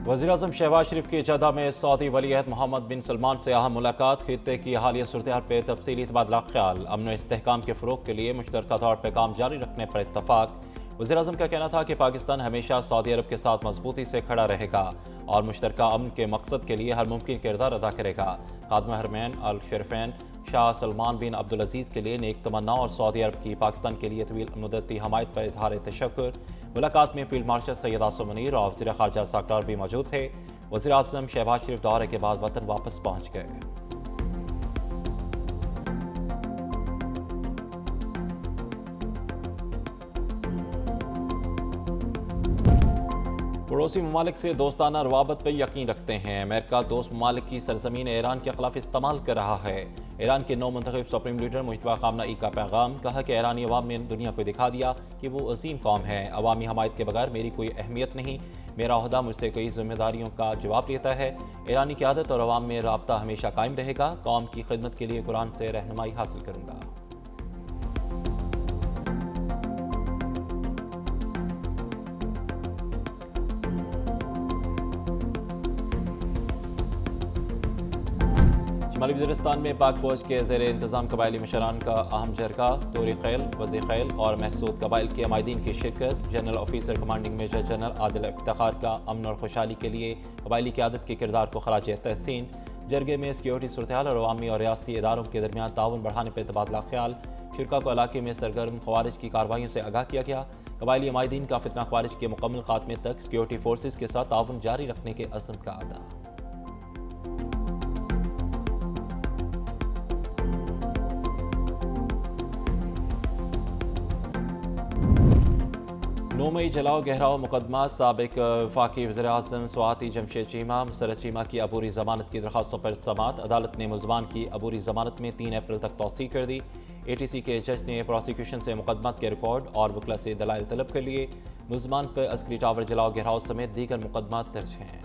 वज़ीर-ए-आज़म शहबाज शरीफ की जद्दा में सऊदी वलीअहद मोहम्मद बिन सलमान से अहम मुलाकात। खित्ते की हालिया सूरत-ए-हाल पर तफसीली तबादला ख्याल। अमन व इस्तेहकाम के फ़रोग़ के लिए मुश्तरका तौर पर काम जारी रखने पर इत्तफ़ाक़। वज़ीर-ए-आज़म का कहना था कि पाकिस्तान हमेशा सऊदी अरब के साथ मजबूती से खड़ा रहेगा और मुश्तरका अमन के मकसद के लिए हर मुमकिन किरदार अदा करेगा। खादिम हरमैन अल शरीफैन शाह सलमान बिन अब्दुल अजीज़ के लिए नेक तमन्ना और सऊदी अरब की पाकिस्तान के लिए तवील मुद्दती हमायत पर इजहार तशक्कुर। मुलाकात में फील्ड मार्शल सैयद आसिम मुनीर और वज़ीर ख़ारजा साकलार भी मौजूद थे। वज़ीर-ए-आज़म शहबाज शरीफ दौरे के बाद वतन वापस पहुँच गए। पड़ोसी ममालिक से दोस्ताना रवाबत पर यकीन रखते हैं। अमेरिका दोस्त ममालिक की सरजमीन ईरान के खिलाफ इस्तेमाल कर रहा है। ईरान के नौ मुंतखब सुप्रीम लीडर मुश्तबा खामनेई का पैगाम। कहा कि ईरानी अवाम ने दुनिया को दिखा दिया कि वो अजीम कौम है। अवामी हमायत के बगैर मेरी कोई अहमियत नहीं। मेरा ओहदा मुझसे कई जिम्मेदारियों का जवाब लेता है। ईरानी क़यादत और अवाम में राब्ता हमेशा कायम रहेगा। कौम की खिदमत के लिए कुरान से रहनुमाई हासिल करूँगा। शुमाली वज़ीरिस्तान में पाक फौज के ज़ेर इंतज़ाम कबायली मशरान का अहम जरगा। तोरी खैल, वज़ी खैल और महसूद कबाइल के अमायदीन की शिरकत। General officer commanding major general Adil Iftikhar का अमन और खुशहाली के लिए कबायली क़यादत के किरदार को खराज तहसीन। जरगे में सिक्योरिटी सूरत-ए-हाल और अवामी और रियासती इदारों के दरमियान ताउन बढ़ाने पर तबादला ख्याल। शिरका को इलाके में सरगर्म ख़वारिज की कार्रवाइयों से आगाह किया गया। कबायली अमायदीन का फितना ख़वारिज के मुकम्मल खात्मे तक सिक्योरिटी फोर्सेज के साथ ताउन जारी रखने के अज़्म का अदा। नौ मई जलाओ गहराओ मुकदमा। साबिक वफाकी वज़ीर-ए-आज़म स्वाति जमशेद चीमा मुसर्रत चीमा की अबूरी ज़मानत की दरख्वास्तों पर समाअत। अदालत ने मुल्ज़मान की अबूरी ज़मानत में 3 अप्रैल तक तौसीक़ कर दी। ATC के जज ने प्रोसिक्यूशन से मुकदमा के रिकॉर्ड और वकला से दलाइल तलब कर लिए। मुल्ज़मान पर अस्करी टावर जलाओ गहराओ समेत दीगर मुकदमा दर्ज हैं।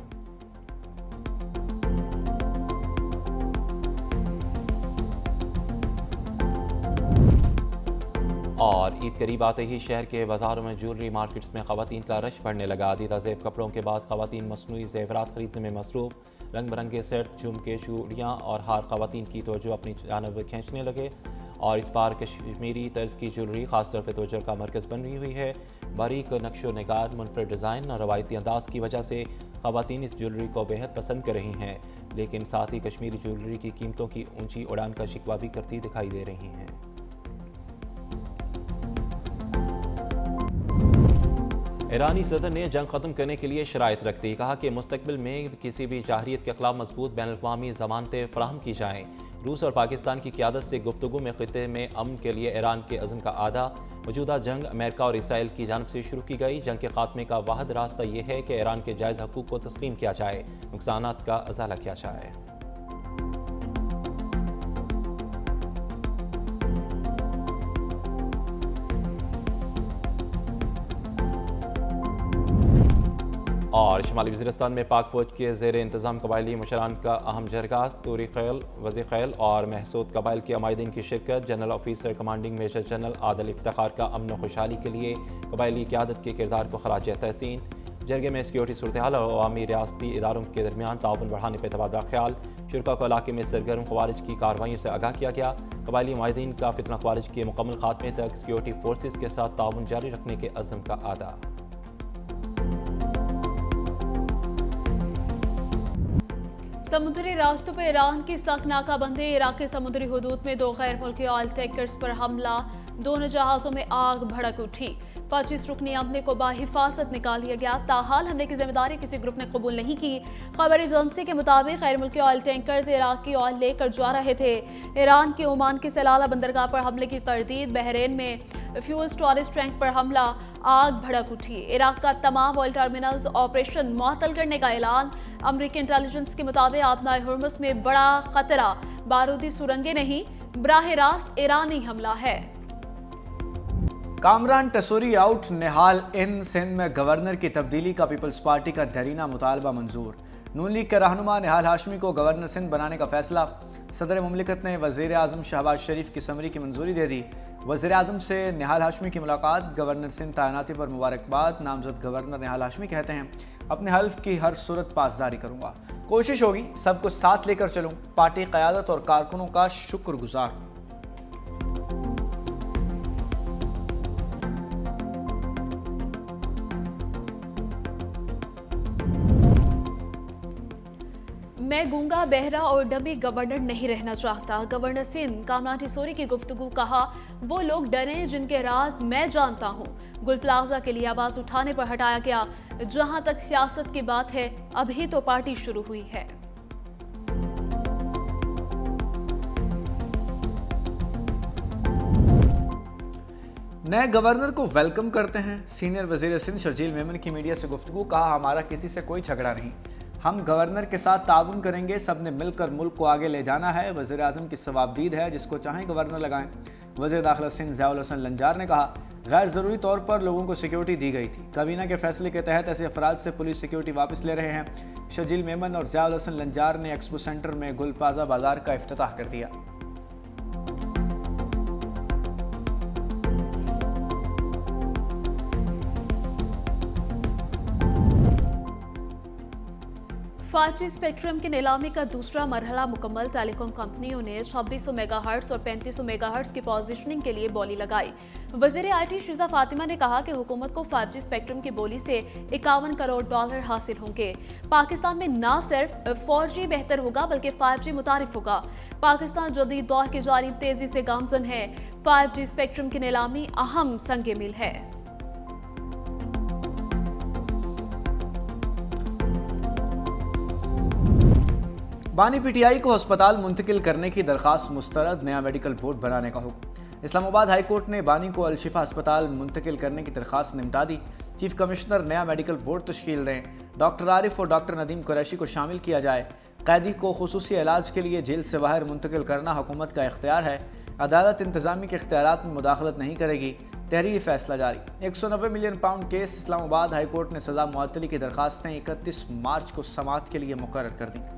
और ईद करीब आते ही शहर के बाजारों में ज्वेलरी मार्केट्स में ख़वातीन का रश बढ़ने लगा। दीदा ज़ेब कपड़ों के बाद ख़वातीन मसनूई ज़ेवरात खरीदने में मसरूफ़। रंग बिरंगे सेट, झुमके, चूड़ियाँ और हार ख़वातीन की तवज्जो अपनी जानब खींचने लगे। और इस बार कश्मीरी तर्ज की ज्वेलरी खासतौर पर तवज्जो का मरकज़ बनी हुई है। बारीक नक्शो निगार, मुनफरद डिज़ाइन और रवायती अंदाज की वजह से ख़वातीन इस ज्वेलरी को बेहद पसंद कर रही हैं, लेकिन साथ ही कश्मीरी ज्वेलरी की कीमतों की ऊँची उड़ान का शिकवा भी करती दिखाई दे रही हैं। ईरानी सदर ने जंग ख़त्म करने के लिए शराइत रख दी। कहा कि मुस्तकबिल में किसी भी जाहरियत के खिलाफ मजबूत बैनुल-अक़वामी ज़मानतें फराहम की जाएँ। रूस और पाकिस्तान की क़यादत से गुफ्तगू में ख़ित्ते में अमन के लिए ईरान के अज़्म का आदा। मौजूदा जंग अमेरिका और इसराइल की जानिब से शुरू की गई। जंग के खात्मे का वाहिद रास्ता ये है कि ईरान के जायज़ हकूक़ को तस्लीम किया जाए, नुकसानात का अज़ाला किया जाए। और शुमाली वज़ीरिस्तान में पाक फौज के ज़ेर इंतज़ाम कबायली मशरान का अहम जरगा। तोरी खैल, वज़ी खैल और महसूद कबाइल के अमायदीन की शिरकत। General officer commanding major general Adil Iftikhar का अमन और खुशहाली के लिए कबायली क़यादत के किरदार को खराज तहसीन। जरगे में सिक्योरिटी सूरत-ए-हाल और अवामी रियासती इदारों के दरमियान ताउन बढ़ाने पर तबादला ख्याल। शिरका को इलाके में सरगर्म ख़वारिज की कार्रवाइयों से आगाह किया गया। कबायली अमायदीन का फितना ख़वारिज के मुकम्मल खात्मे तक सिक्योरिटी फोर्सेज के साथ ताउन जारी रखने के अज़्म का अदा। समुद्री रास्तों पर ईरान की सख्त नाकाबंदी। इराक के समुद्री हुदूद में 2 गैर मुल्की ऑयल टैंकर्स पर हमला। दोनों जहाज़ों में आग भड़क उठी। 25 रुकनी अमले को बाहिफाजत निकाल लिया गया। ताहाल हमले की जिम्मेदारी किसी ग्रुप ने कबूल नहीं की। खबर एजेंसी के मुताबिक गैर मुल्की ऑयल टैंकर्स इराक की ऑयल लेकर जा रहे थे। ईरान के ओमान की सलाला बंदरगाह पर हमले की तरदीद। बहरीन में फ्यूल स्टोरेज टैंक पर हमला, आग भड़क उठी। इराक का तमाम ऑयल टर्मिनल्स ऑपरेशन मुअत्तल करने का ऐलान। अमरीकी इंटेलिजेंस के मुताबिक आबनाए हुर्मुज़ में बड़ा खतरा बारूदी सुरंगें नहीं, बराह रास्त ईरानी हमला है। कामरान टसूरी आउट। निहाल इन सिंध में गवर्नर की तब्दीली का पीपल्स पार्टी का दरीना मुतालबा मंजूर। नून लीग के रहनुमा निहाल हाशमी को गवर्नर सिंध बनाने का फैसला। सदर मुमलिकत ने वज़ीर-ए-आज़म शहबाज शरीफ की समरी की मंजूरी दे दी। वज़ीर-ए-आज़म से निहाल हाशमी की मुलाकात, गवर्नर सिंध तैनाती पर मुबारकबाद। नामजद गवर्नर निहाल हाशमी कहते हैं, अपने हल्फ की हर सूरत पासदारी करूंगा, कोशिश होगी सबको साथ लेकर चलूं, पार्टी क़यादत और कारकुनों का शुक्रगुजार हूं। मैं गूंगा, बहरा और डमी गवर्नर नहीं रहना चाहता। गवर्नर सिंध कामरान टिसोरी की गुफ्तगू, कहा वो लोग डरे जिनके राज मैं जानता हूँ। गुल प्लाजा के लिए आवाज उठाने पर हटाया गया। जहां तक सियासत की बात है, अभी तो पार्टी शुरू हुई है। नए गवर्नर को वेलकम करते हैं। सीनियर वजीर सिंध शर्जील मेमन की मीडिया से गुफ्तगू, कहा हमारा किसी से कोई झगड़ा नहीं, हम गवर्नर के साथ ताउन करेंगे, सबने मिलकर मुल्क को आगे ले जाना है। वज़ीर आज़म की सवाबदीद है, जिसको चाहें गवर्नर लगाएं। वज़ीर दाखिला सिंध ज़ियाउल हसन लंजार ने कहा, गैर ज़रूरी तौर पर लोगों को सिक्योरिटी दी गई थी, काबीना के फैसले के तहत ऐसे अफराद से पुलिस सिक्योरिटी वापस ले रहे हैं। शर्जील मेमन और ज़ियाउल हसन लंजार ने एक्सपो सेंटर में गुल प्लाजा बाजार का इफ्तिताह कर दिया। फाइव जी स्पेक्ट्रम की नीलामी का दूसरा मरहला मुकम्मल। टेलीकॉम कंपनियों ने 2600 मेगाहर्ट्ज और 3500 मेगाहर्ट्ज की पोजीशनिंग के लिए बोली लगाई। वज़ीर आईटी शीज़ा फातिमा ने कहा कि हुकूमत को 5G स्पेक्ट्रम की बोली से $51 करोड़ हासिल होंगे। पाकिस्तान में न सिर्फ 4G बेहतर होगा बल्कि 5G मुतारिफ होगा। पाकिस्तान जदीद दौर की जानिब तेजी से गामजन है। 5G स्पेक्ट्रम की नीलामी अहम संग मील है। बानी पीटीआई को अस्पताल मुंतकिल करने की दरखास्त मुस्तरद, नया मेडिकल बोर्ड बनाने का हुक्म। इस्लामाबाद हाई कोर्ट ने बानी को अल-शिफा अस्पताल मुंतकिल करने की दरखास्त निपटा दी। चीफ कमिश्नर नया मेडिकल बोर्ड तश्कील दें, डॉक्टर आरिफ और डॉक्टर नदीम कुरैशी को शामिल किया जाए। कैदी को खुसूसी इलाज के लिए जेल से बाहर मुंतकिल करना हुकूमत का इख्तियार है। अदालत इंतजामी के इख्तियारात में मुदाखलत नहीं करेगी। तहरीरी फैसला जारी। 190 million pound case. Islamabad high court ने सजा मुअत्तली की दरखास्तें 31 मार्च को समाअत के लिए मुकर्रर कर दी।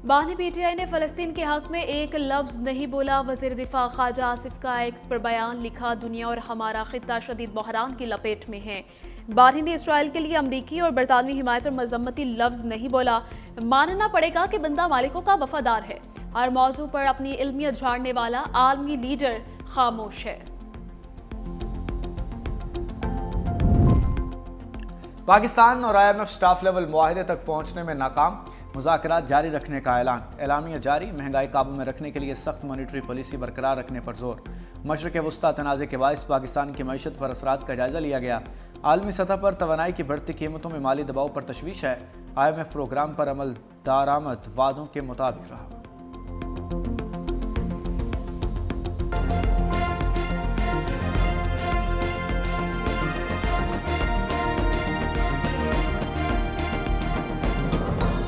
बानी पीटीआई ने फ़लस्तीन के हक में एक लफ्ज़ नहीं बोला। वज़ीर दिफा ख्वाजा आसिफ का एक्स पर बयान, लिखा दुनिया और हमारा खित्ता शदीद बहरान की लपेट में है। बानी ने इसराइल के लिए अमरीकी और बरतानवी हिमायत पर मजम्मती लफ्ज़ नहीं बोला। मानना पड़ेगा कि बंदा मालिकों का वफादार है। हर मौजू पर अपनी इल्मियत झाड़ने वाला आलमी लीडर खामोश है। पाकिस्तान और IMF स्टाफ लेवल मुआहदे तक पहुंचने में नाकाम, मुज़ाकरात जारी रखने का ऐलान। एलामिया जारी, महंगाई काबू में रखने के लिए सख्त मॉनिटरी पॉलिसी बरकरार रखने पर जोर। मशरक़ वस्ता तनाज़े के बायस पाकिस्तान की मईशत पर असरात का जायजा लिया गया। आलमी सतह पर तवानाई की बढ़ती कीमतों में माली दबाव पर तशवीश है। IMF प्रोग्राम पर अमल दारामद वादों के मुताबिक रहा।